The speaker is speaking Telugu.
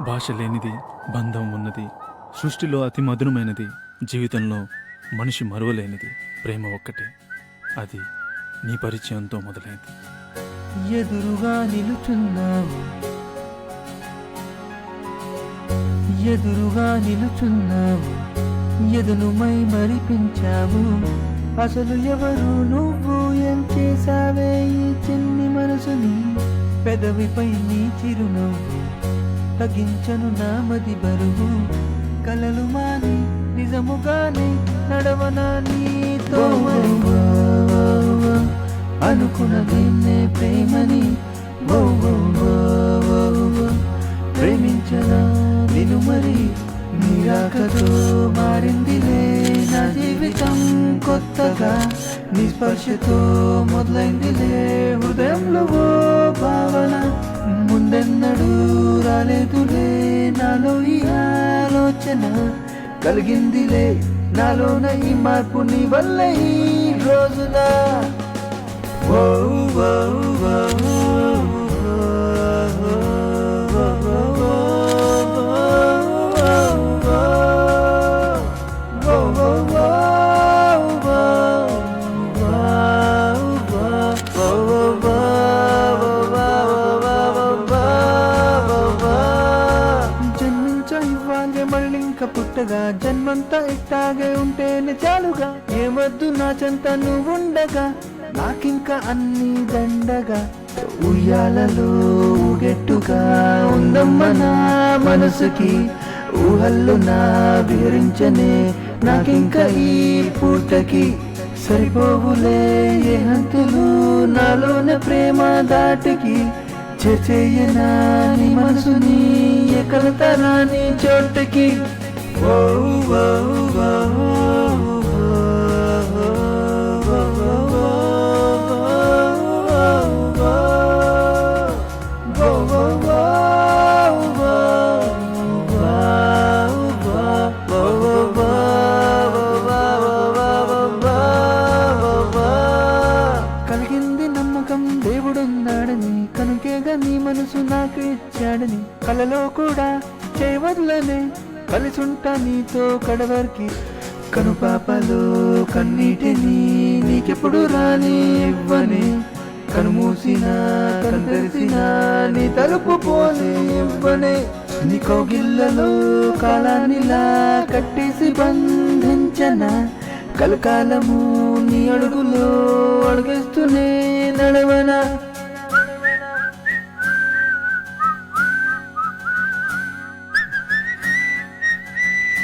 భాష లేనిది బంధం ఉన్నది, సృష్టిలో అతి మధురమైనది, జీవితంలో మనిషి మరువలేనిది ప్రేమ ఒక్కటే. అది నీ పరిచయంతో మొదలైంది. ఎదురుగా నిలుచున్నావు, ఎదురుగా నిలుచున్నావు, ఎదునుమై మరిపించావు. అసలు ఎవరు నువ్వు, ఏం చేసావే ఈ చిన్ని మనసుని? పెదవిపై నీ చిరునవ్వు తగ్గించను నామది బరువు. కలలు మాని నిజముగానే నడవనా నీతో? అనుకున్నదేనే ప్రేమని, ప్రేమించనా నిన్ను మరి, నిరాకతో మారిందిలే నా జీవితం కొత్తగా. నీ స్పర్శతో మొదలైందిలే హృదయంలో ఓ భావన. ముందెన్నడూ రాలేదులే నాలో ఈ ఆలోచన. కలిగిందిలే నాలోన ఈ మార్పు నీ వల్ల ఈ రోజున. మళ్ళింక పుట్టగా జన్మంతా ఇట్టాగే ఉంటేనే చాలుగా. ఏమద్దు నా చెంత నువ్వుండగా, నాకింకా అన్ని దండగా. ఉయ్యాలలో ఊగెట్టుగా ఉందమ్మ నా మనసుకి, ఊహల్లో నా విహరించనే నాకింకా ఈ పూటకి. సరిపోవులే ఏ హంతులు నాలోన ప్రేమ దాటికి. చేయేనా నీ మనసుని ఎకలతరాని చోటకి. కలిగింది నమ్మకం దేవుడున్నాడని, కనుకేగా నీ మనసు నాకు ఇచ్చాడని. కలలో కూడా చేయవద్లనే కలిసుంటా నీతో కడవరికి. కనుపాపలో కన్నీటిని నీకెప్పుడు రాని ఇవ్వని. కనుమూసినా కనుతెరిసినా నీ తలుపు పోని ఇవ్వనే. నీ కౌగిళ్ళలో కాలానిలా కట్టేసి బంధించన. కలకాలము నీ అడుగులో అడుగేస్తూనే నడవనా.